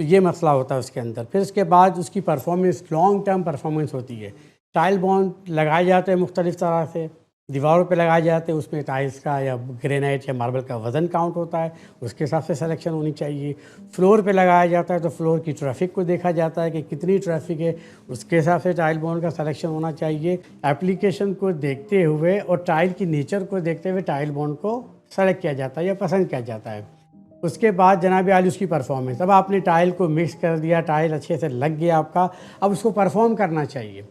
تو یہ مسئلہ ہوتا ہے اس کے اندر۔ پھر اس کے بعد اس کی پرفارمنس لانگ ٹرم پرفارمنس ہوتی ہے۔ ٹائل بانڈ لگائے جاتے ہیں مختلف طرح سے، دیواروں پہ لگائے جاتے ہیں، اس میں ٹائلس کا یا گرینائٹ یا ماربل کا وزن کاؤنٹ ہوتا ہے، اس کے حساب سے سلیکشن ہونی چاہیے۔ فلور پہ لگایا جاتا ہے تو فلور کی ٹریفک کو دیکھا جاتا ہے کہ کتنی ٹریفک ہے، اس کے حساب سے ٹائل بانڈ کا سلیکشن ہونا چاہیے۔ ایپلیکیشن کو دیکھتے ہوئے اور ٹائل کی نیچر کو دیکھتے ہوئے ٹائل بانڈ کو سلیکٹ کیا جاتا ہے یا پسند کیا جاتا ہے۔ اس کے بعد جناب عالی اس کی پرفارمنس، اب آپ نے ٹائل کو مکس کر دیا، ٹائل اچھے سے لگ گیا آپ کا، اب اس کو پرفارم کرنا چاہیے۔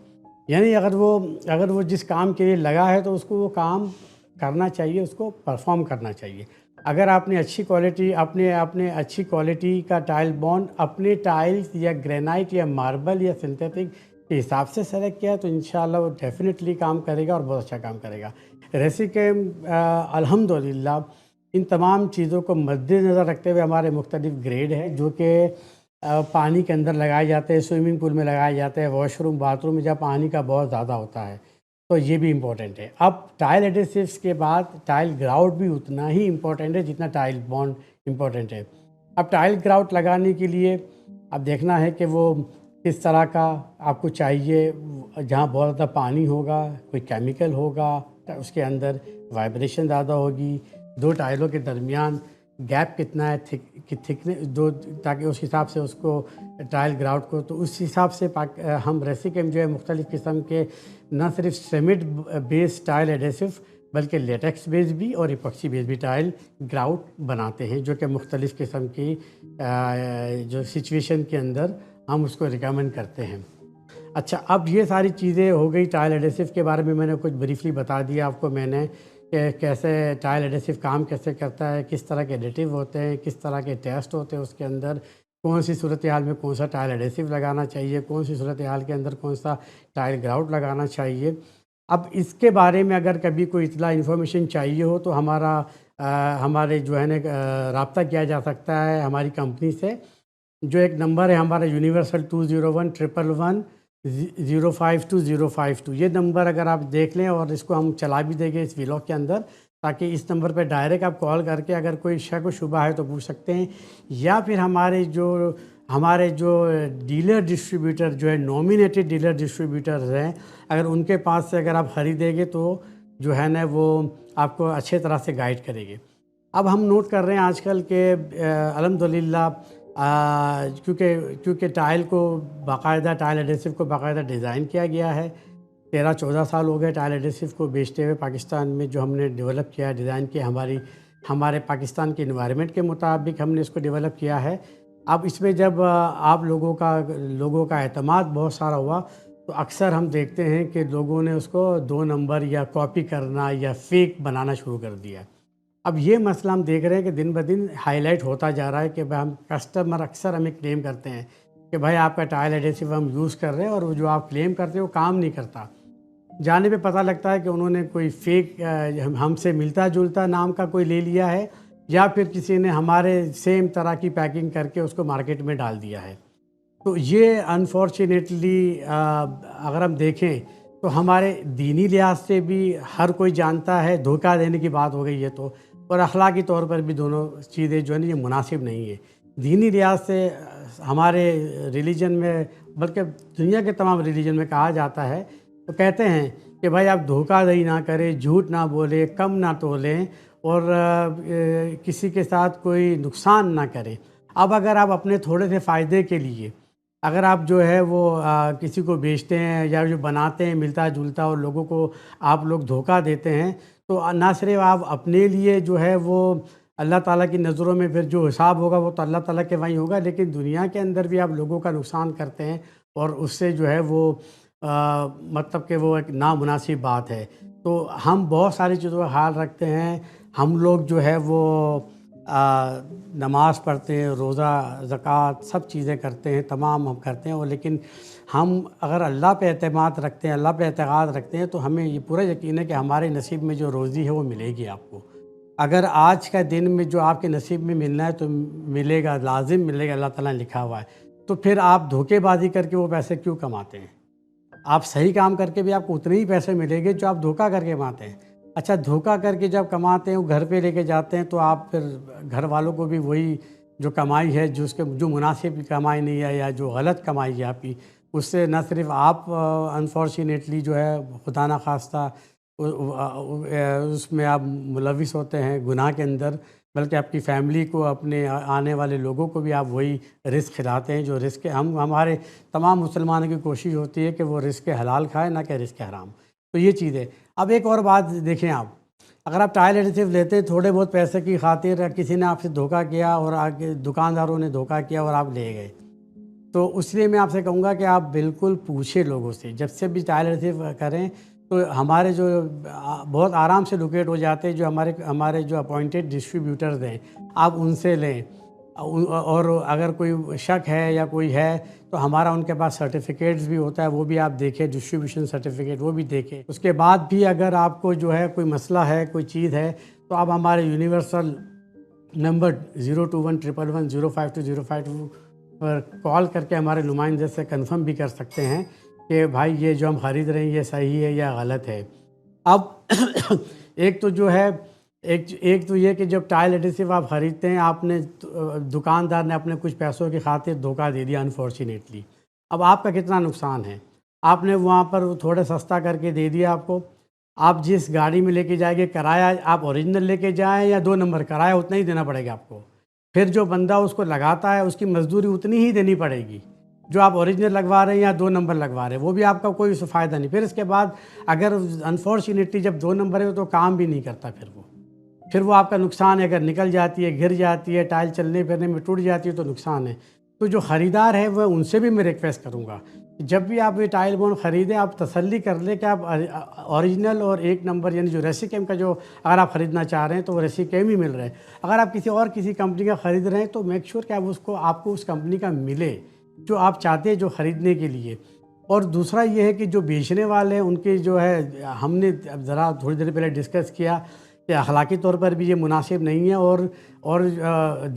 یعنی اگر وہ جس کام کے لیے لگا ہے تو اس کو وہ کام کرنا چاہیے، اس کو پرفارم کرنا چاہیے۔ اگر آپ نے اچھی کوالٹی اپنے اچھی کوالٹی کا ٹائل بانڈ اپنے ٹائلز یا گرینائٹ یا ماربل یا سنتھیٹک کے حساب سے سلیکٹ کیا تو انشاءاللہ وہ ڈیفینیٹلی کام کرے گا اور بہت اچھا کام کرے گا۔ ریسیکیم الحمدللہ ان تمام چیزوں کو مد نظر رکھتے ہوئے ہمارے مختلف گریڈ ہیں جو کہ پانی کے اندر لگائے جاتے ہیں، سوئمنگ پول میں لگائے جاتے ہیں، واش روم باتھ روم میں جب پانی کا بہت زیادہ ہوتا ہے تو یہ بھی امپورٹنٹ ہے۔ اب ٹائل ایڈیسیوس کے بعد ٹائل گراؤٹ بھی اتنا ہی امپورٹنٹ ہے جتنا ٹائل بانڈ امپورٹنٹ ہے۔ اب ٹائل گراؤٹ لگانے کے لیے اب دیکھنا ہے کہ وہ کس طرح کا آپ کو چاہیے، جہاں بہت زیادہ پانی ہوگا، کوئی کیمیکل ہوگا، اس کے اندر وائبریشن زیادہ ہوگی، دو ٹائلوں کے درمیان گیپ کتنا ہے، تاکہ اس حساب سے اس کو ٹائل گراؤٹ کو، تو اس حساب سے ہم ریسیکیم جو ہے مختلف قسم کے نہ صرف سیمنٹ بیس ٹائل ایڈیسو بلکہ لیٹیکس بیس بھی اور ایپوکسی بیس بھی ٹائل گراؤٹ بناتے ہیں، جو کہ مختلف قسم کی جو سچویشن کے اندر ہم اس کو ریکمینڈ کرتے ہیں۔ اچھا، اب یہ ساری چیزیں ہو گئی ٹائل ایڈیسو کے بارے میں نے کچھ بریفلی بتا دیا آپ کو میں نے کہ کیسے ٹائل ایڈیسو کام کیسے کرتا ہے، کس طرح کے ایڈیٹیو ہوتے ہیں، کس طرح کے ٹیسٹ ہوتے ہیں اس کے اندر، کون سی صورتحال میں کون سا ٹائل ایڈیسو لگانا چاہیے، کون سی صورتحال کے اندر کون سا ٹائل گراؤٹ لگانا چاہیے۔ اب اس کے بارے میں اگر کبھی کوئی اطلاع انفارمیشن چاہیے ہو تو ہمارے جو ہے نا رابطہ کیا جا سکتا ہے ہماری کمپنی سے، جو ایک نمبر ہے ہمارا یونیورسل 20111105205 یہ نمبر اگر آپ دیکھ لیں اور اس کو ہم چلا بھی دیں گے اس ویلاگ کے اندر، تاکہ اس نمبر پہ ڈائریکٹ آپ کال کر کے اگر کوئی شک و شبہ ہے تو پوچھ سکتے ہیں، یا پھر ہمارے جو ڈیلر ڈسٹریبیوٹر جو ہے نومینیٹڈ ڈیلر ڈسٹریبیوٹرز ہیں، اگر ان کے پاس سے اگر آپ خریدیں گے تو جو ہے نا وہ آپ کو اچھے طرح سے گائیڈ کرے گے۔ اب ہم نوٹ کر رہے ہیں آج کل کہ الحمدللہ کیونکہ ٹائل کو باقاعدہ ٹائل ایڈیسو کو باقاعدہ ڈیزائن کیا گیا ہے، 13-14 سال ہو گئے ٹائل ایڈیسو کو بیچتے ہوئے پاکستان میں، جو ہم نے ڈیولپ کیا ڈیزائن کیا ہمارے پاکستان کے انوائرمنٹ کے مطابق ہم نے اس کو ڈیولپ کیا ہے۔ اب اس میں جب آپ لوگوں کا اعتماد بہت سارا ہوا تو اکثر ہم دیکھتے ہیں کہ لوگوں نے اس کو 2 نمبر یا کاپی کرنا یا فیک بنانا شروع کر دیا۔ اب یہ مسئلہ ہم دیکھ رہے ہیں کہ دن بدن ہائی لائٹ ہوتا جا رہا ہے کہ ہم کسٹمر اکثر ہمیں کلیم کرتے ہیں کہ بھائی آپ کا ٹائل ایڈیسو ہم یوز کر رہے ہیں اور وہ جو آپ کلیم کرتے ہیں وہ کام نہیں کرتا۔ جانے پہ پتہ لگتا ہے کہ انہوں نے کوئی فیک ہم سے ملتا جلتا نام کا کوئی لے لیا ہے، یا پھر کسی نے ہمارے سیم طرح کی پیکنگ کر کے اس کو مارکیٹ میں ڈال دیا ہے۔ تو یہ انفارچونیٹلی اگر ہم دیکھیں تو ہمارے دینی لحاظ سے بھی ہر کوئی جانتا ہے، دھوکہ دینے کی بات ہو گئی ہے تو، اور اخلاقی طور پر بھی دونوں چیزیں جو ہے نا یہ مناسب نہیں ہے۔ دینی لحاظ سے ہمارے ریلیجن میں بلکہ دنیا کے تمام ریلیجن میں کہا جاتا ہے، تو کہتے ہیں کہ بھائی آپ دھوکہ دہی نہ کریں، جھوٹ نہ بولیں، کم نہ تولیں اور کسی کے ساتھ کوئی نقصان نہ کریں۔ اب اگر آپ اپنے تھوڑے سے فائدے کے لیے اگر آپ جو ہے وہ کسی کو بیچتے ہیں یا جو بناتے ہیں ملتا جلتا اور لوگوں کو آپ لوگ دھوکہ دیتے ہیں، تو نہ صرف آپ اپنے لیے جو ہے وہ اللہ تعالیٰ کی نظروں میں پھر جو حساب ہوگا وہ تو اللہ تعالیٰ کے وہیں ہوگا، لیکن دنیا کے اندر بھی آپ لوگوں کا نقصان کرتے ہیں اور اس سے جو ہے وہ مطلب کہ وہ ایک نامناسب بات ہے۔ تو ہم بہت ساری چیزوں کا خیال رکھتے ہیں، ہم لوگ جو ہے وہ نماز پڑھتے ہیں، روزہ، زکوٰۃ، سب چیزیں کرتے ہیں، تمام ہم کرتے ہیں، اور لیکن ہم اگر اللہ پہ اعتماد رکھتے ہیں، اللہ پہ اعتقاد رکھتے ہیں تو ہمیں یہ پورا یقین ہے کہ ہمارے نصیب میں جو روزی ہے وہ ملے گی آپ کو۔ اگر آج کا دن میں جو آپ کے نصیب میں ملنا ہے تو ملے گا، لازم ملے گا، اللہ تعالیٰ نے لکھا ہوا ہے، تو پھر آپ دھوکے بازی کر کے وہ پیسے کیوں کماتے ہیں؟ آپ صحیح کام کر کے بھی آپ کو اتنے ہی پیسے ملیں گے جو آپ دھوکہ کر کے کماتے ہیں۔ اچھا، دھوکہ کر کے جب کماتے ہیں، وہ گھر پہ لے کے جاتے ہیں تو آپ پھر گھر والوں کو بھی وہی جو کمائی ہے جو مناسب کمائی نہیں ہے یا جو غلط کمائی ہے آپ کی، اس سے نہ صرف آپ انفارچونیٹلی جو ہے خدا نخواستہ اس میں آپ ملوث ہوتے ہیں گناہ کے اندر، بلکہ آپ کی فیملی کو، اپنے آنے والے لوگوں کو بھی آپ وہی رزق کھلاتے ہیں جو رزق ہمارے تمام مسلمانوں کی کوشش ہوتی ہے کہ وہ رزق حلال کھائے، نہ کہ رزق حرام۔ تو یہ چیز ہے۔ اب ایک اور بات دیکھیں آپ، اگر آپ ٹائل ایڈھیسو لیتے ہیں تھوڑے بہت پیسے کی خاطر، کسی نے آپ سے دھوکہ کیا اور آگے دکانداروں نے دھوکہ کیا اور آپ لے گئے، تو اس لیے میں آپ سے کہوں گا کہ آپ بالکل پوچھیں لوگوں سے، جب سے بھی ٹائل ایڈھیسو کریں تو ہمارے جو بہت آرام سے لوکیٹ ہو جاتے ہیں، جو ہمارے جو اپوائنٹڈ ڈسٹریبیوٹرز ہیں، آپ ان سے لیں۔ اور اگر کوئی شک ہے یا کوئی ہے تو ہمارا ان کے پاس سرٹیفکیٹس بھی ہوتا ہے، وہ بھی آپ دیکھیں، ڈسٹریبیوشن سرٹیفکیٹ وہ بھی دیکھیں۔ اس کے بعد بھی اگر آپ کو جو ہے کوئی مسئلہ ہے، کوئی چیز ہے، تو آپ ہمارے یونیورسل نمبر 021111052052 پر کال کر کے ہمارے نمائندے سے کنفرم بھی کر سکتے ہیں کہ بھائی یہ جو ہم خرید رہے ہیں یہ صحیح ہے یا غلط ہے۔ اب ایک تو جو ہے ایک تو یہ کہ جب ٹائل ایڈھیسو آپ خریدتے ہیں، آپ نے دکاندار نے اپنے کچھ پیسوں کی خاطر دھوکہ دے دیا انفارچونیٹلی، اب آپ کا کتنا نقصان ہے؟ آپ نے وہاں پر تھوڑا سستا کر کے دے دیا آپ کو، آپ جس گاڑی میں لے کے جائیں گے کرایہ آپ اوریجنل لے کے جائیں یا 2 نمبر، کرایہ اتنا ہی دینا پڑے گا آپ کو۔ پھر جو بندہ اس کو لگاتا ہے اس کی مزدوری اتنی ہی دینی پڑے گی جو آپ اوریجنل لگوا رہے ہیں یا 2 نمبر لگوا رہے ہیں، وہ بھی آپ کا کوئی فائدہ نہیں۔ پھر اس کے بعد اگر انفارچونیٹلی جب 2 نمبر ہے تو کام بھی نہیں کرتا، پھر وہ آپ کا نقصان ہے۔ اگر نکل جاتی ہے، گر جاتی ہے، ٹائل چلنے پھرنے میں ٹوٹ جاتی ہے تو نقصان ہے۔ تو جو خریدار ہے وہ ان سے بھی میں ریکویسٹ کروں گا، جب بھی آپ یہ ٹائل بون خریدیں آپ تسلی کر لیں کہ آپ اوریجنل اور 1 نمبر یعنی جو ریسیکیم کا جو اگر آپ خریدنا چاہ رہے ہیں تو وہ ریسیکیم ہی مل رہے ہیں۔ اگر آپ کسی کمپنی کا خرید رہے ہیں تو میک شور کہ آپ کو اس کمپنی کا ملے جو آپ چاہتے ہیں جو خریدنے کے لیے۔ اور دوسرا یہ ہے کہ جو بیچنے والے ہیں ان کے جو ہے، ہم نے ذرا تھوڑی دیر پہلے ڈسکس کیا کہ اخلاقی طور پر بھی یہ مناسب نہیں ہے اور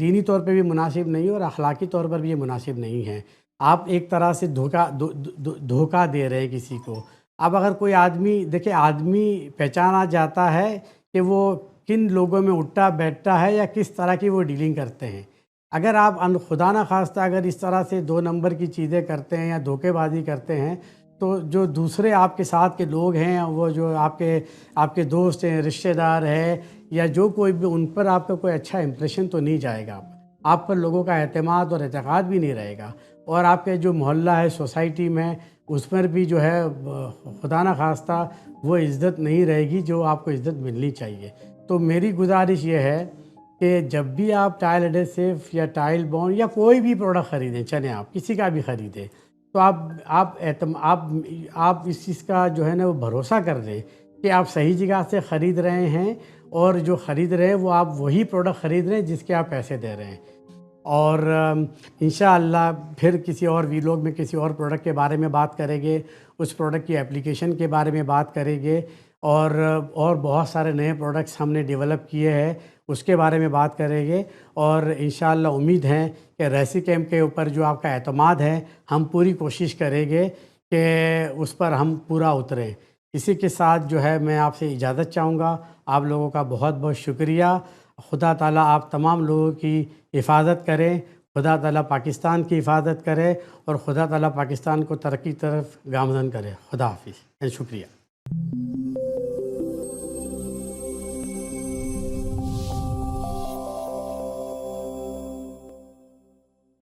دینی طور پہ بھی مناسب نہیں ہے اور اخلاقی طور پر بھی یہ مناسب نہیں ہے۔ آپ ایک طرح سے دھوکہ دے رہے ہیں کسی کو۔ اب اگر کوئی آدمی دیکھیں، آدمی پہچانا جاتا ہے کہ وہ کن لوگوں میں اٹھتا بیٹھتا ہے یا کس طرح کی وہ ڈیلنگ کرتے ہیں۔ اگر آپ خدا نہ خواستہ اگر اس طرح سے 2 نمبر کی چیزیں کرتے ہیں یا دھوکے بازی کرتے ہیں تو جو دوسرے آپ کے ساتھ کے لوگ ہیں، وہ جو آپ کے دوست ہیں، رشتہ دار ہیں یا جو کوئی بھی، ان پر آپ کا کوئی اچھا امپریشن تو نہیں جائے گا۔ آپ پر لوگوں کا اعتماد اور اعتقاد بھی نہیں رہے گا، اور آپ کے جو محلہ ہے، سوسائٹی میں، اس پر بھی جو ہے خدا نہ خواستہ وہ عزت نہیں رہے گی جو آپ کو عزت ملنی چاہیے۔ تو میری گزارش یہ ہے کہ جب بھی آپ ٹائل ایڈھیسو یا ٹائل بونڈ یا کوئی بھی پروڈکٹ خریدیں، چلیں آپ کسی کا بھی خریدیں، تو آپ اس چیز کا جو ہے نا وہ بھروسہ کر دیں کہ آپ صحیح جگہ سے خرید رہے ہیں، اور جو خرید رہے ہیں وہ آپ وہی پروڈکٹ خرید رہے ہیں جس کے آپ پیسے دے رہے ہیں۔ اور انشاءاللہ پھر کسی اور ویلاگ میں کسی اور پروڈکٹ کے بارے میں بات کریں گے، اس پروڈکٹ کی اپلیکیشن کے بارے میں بات کریں گے، اور بہت سارے نئے پروڈکٹس ہم نے ڈیولپ کیے ہیں اس کے بارے میں بات کریں گے۔ اور انشاءاللہ امید ہے کہ ریسیکیم کے اوپر جو آپ کا اعتماد ہے، ہم پوری کوشش کریں گے کہ اس پر ہم پورا اتریں۔ اسی کے ساتھ جو ہے میں آپ سے اجازت چاہوں گا۔ آپ لوگوں کا بہت بہت شکریہ۔ خدا تعالیٰ آپ تمام لوگوں کی حفاظت کریں، خدا تعالیٰ پاکستان کی حفاظت کرے، اور خدا تعالیٰ پاکستان کو ترقی طرف گامزن کرے۔ خدا حافظ، شکریہ۔